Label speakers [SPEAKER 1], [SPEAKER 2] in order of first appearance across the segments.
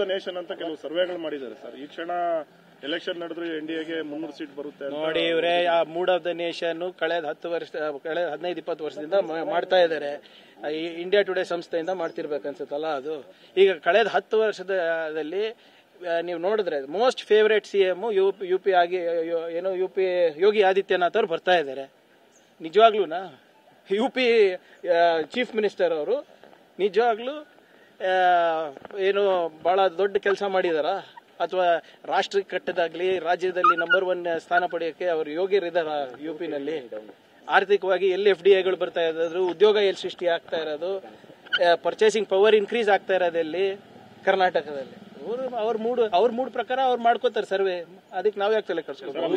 [SPEAKER 1] The nation ಅಂತ ಕೆಲವು ಸರ್ವೆಗಳು ಮಾಡಿದ್ದಾರೆ ಸರ್. ಈ ಕ್ಷಣ ಎಲೆಕ್ಷನ್ ನಡೆದ್ರೆ ಎನ್ಡಿಎಗೆ 300 ಸೀಟ್ ಬರುತ್ತೆ
[SPEAKER 2] ನೋಡಿ. ಇವರೇ ಆ ಮೂಡ್ ಆಫ್ ದ ನೇಷನ್ ಕಳೆದ 15-20 ವರ್ಷದಿಂದ ಮಾಡ್ತಾ ಇದ್ದಾರೆ. ಇಂಡಿಯಾ ಟುಡೇ ಸಂಸ್ಥೆಯಿಂದ ಮಾಡ್ತಿರ್ಬೇಕನ್ಸುತ್ತಲ್ಲ ಅದು. ಈಗ ಕಳೆದ 10 ವರ್ಷದಲ್ಲಿ ನೀವು ನೋಡಿದ್ರೆ ಮೋಸ್ಟ್ ಫೇವರೇಟ್ CM ಯುಪಿ ಆಗಿ ಏನೋ ಯೋಗಿ ಆದಿತ್ಯನಾಥ್ ಅವರು ಬರ್ತಾ ಇದ್ದಾರೆ. ನಿಜವಾಗ್ಲೂನಾ ಯುಪಿ ಚೀಫ್ ಮಿನಿಸ್ಟರ್ ಅವರು ನಿಜವಾಗ್ಲೂ ಏನು ಬಹಳ ದೊಡ್ಡ ಕೆಲಸ ಮಾಡಿದಾರ ಅಥವಾ ರಾಷ್ಟ್ರಕ್ಕೆ ಕಟ್ಟದಾಗ್ಲಿ ರಾಜ್ಯದಲ್ಲಿ ನಂಬರ್ 1 ಸ್ಥಾನ ಪಡೆಯೋಕೆ ಅವರು ಯೋಗ್ಯರಿದಾರ? ಯುಪಿನಲ್ಲಿ ಆರ್ಥಿಕವಾಗಿ ಎಲ್ಲಿ FDIಗಳು ಬರ್ತಾ ಇರೋದು, ಉದ್ಯೋಗ ಎಲ್ಲಿ ಸೃಷ್ಟಿ ಆಗ್ತಾ ಇರೋದು, ಪರ್ಚೇಸಿಂಗ್ ಪವರ್ ಇನ್ಕ್ರೀಸ್ ಆಗ್ತಾ ಇರೋದು ಎಲ್ಲಿ? ಕರ್ನಾಟಕದಲ್ಲಿ. ಅವ್ರ ಮೂಡ್ ಪ್ರಕಾರ ಅವ್ರು ಮಾಡ್ಕೋತಾರೆ ಸರ್ವೆ. ಅದಕ್ಕೆ ನಾವ್ ಯಾಕೆ ತಲೆ ಕೆಡಿಸ್ಕೋಬೇಕು?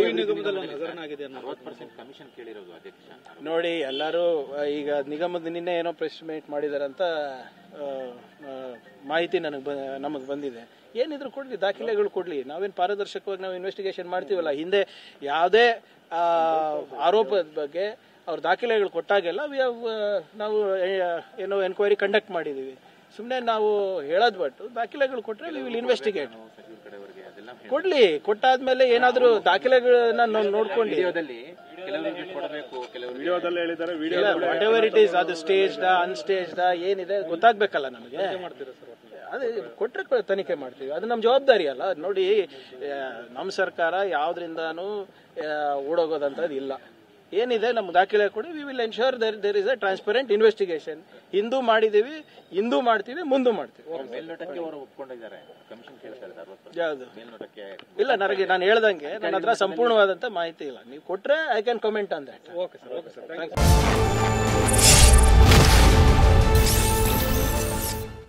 [SPEAKER 2] ನೋಡಿ, ಎಲ್ಲರೂ ಈಗ ನಿಗಮದ ನಿನ್ನೆ ಏನೋ ಪ್ರೆಸ್ ಮೀಟ್ ಮಾಡಿದಾರಂತ ಮಾಹಿತಿ ನಮಗ್ ಬಂದಿದೆ. ಏನಿದ್ರು ಕೊಡ್ಲಿ, ದಾಖಲೆಗಳು ಕೊಡ್ಲಿ. ನಾವೇನ್ ಪಾರದರ್ಶಕವಾಗಿ ನಾವು ಇನ್ವೆಸ್ಟಿಗೇಷನ್ ಮಾಡ್ತೀವಲ್ಲ. ಹಿಂದೆ ಯಾವುದೇ ಆರೋಪದ ಬಗ್ಗೆ ಅವ್ರ ದಾಖಲೆಗಳು ಕೊಟ್ಟಾಗೆಲ್ಲ ನಾವು ಏನೋ ಎನ್ಕ್ವೈರಿ ಕಂಡಕ್ಟ್ ಮಾಡಿದೀವಿ. ಸುಮ್ಮನೆ ನಾವು ಹೇಳೋದ್ ಬಿಟ್ಟು ದಾಖಲೆಗಳು ಕೊಟ್ರೆ ವಿ ವಿಲ್ ಇನ್ವೆಸ್ಟಿಗೇಟ್. ಕೊಡ್ಲಿ, ಕೊಟ್ಟಾದ್ಮೇಲೆ ಏನಾದ್ರು ದಾಖಲೆಗಳನ್ನ ನೋಡ್ಕೊಂಡು ವಾಟ್ ಎವರ್ ಇಟ್ ಈಸ್, ಅದು ಸ್ಟೇಜ್ಡ ಅನ್ಸ್ಟೇಜ್ಡ ಏನಿದೆ ಗೊತ್ತಾಗ್ಬೇಕಲ್ಲ ನಮಗೆ. ಅದೇ ಕೊಟ್ರೆ ತನಿಖೆ ಮಾಡ್ತೀವಿ, ಅದು ನಮ್ಮ ಜವಾಬ್ದಾರಿ ಅಲ್ಲ. ನೋಡಿ, ನಮ್ಮ ಸರ್ಕಾರ ಯಾವ್ದ್ರಿಂದಾನು ಓಡೋಗೋದಂತದ್ದು ಇಲ್ಲ. ಏನಿದೆ ನಮ್ಮ ದಾಖಲೆ ಕೊಡಿ, we will ensure there is a transparent investigation. ಇಂದು ಮಾಡಿದೀವಿ, ಇಂದು ಮಾಡ್ತೀವಿ, ಮುಂದೂ ಮಾಡ್ತೀವಿ. ಯಾವುದು ಇಲ್ಲ, ನನಗೆ ನಾನು ಹೇಳ್ದಂಗೆ ನನ್ನ ಹತ್ರ ಸಂಪೂರ್ಣವಾದಂತ ಮಾಹಿತಿ ಇಲ್ಲ. ನೀವು ಕೊಟ್ರೆ I can comment on that. Okay sir.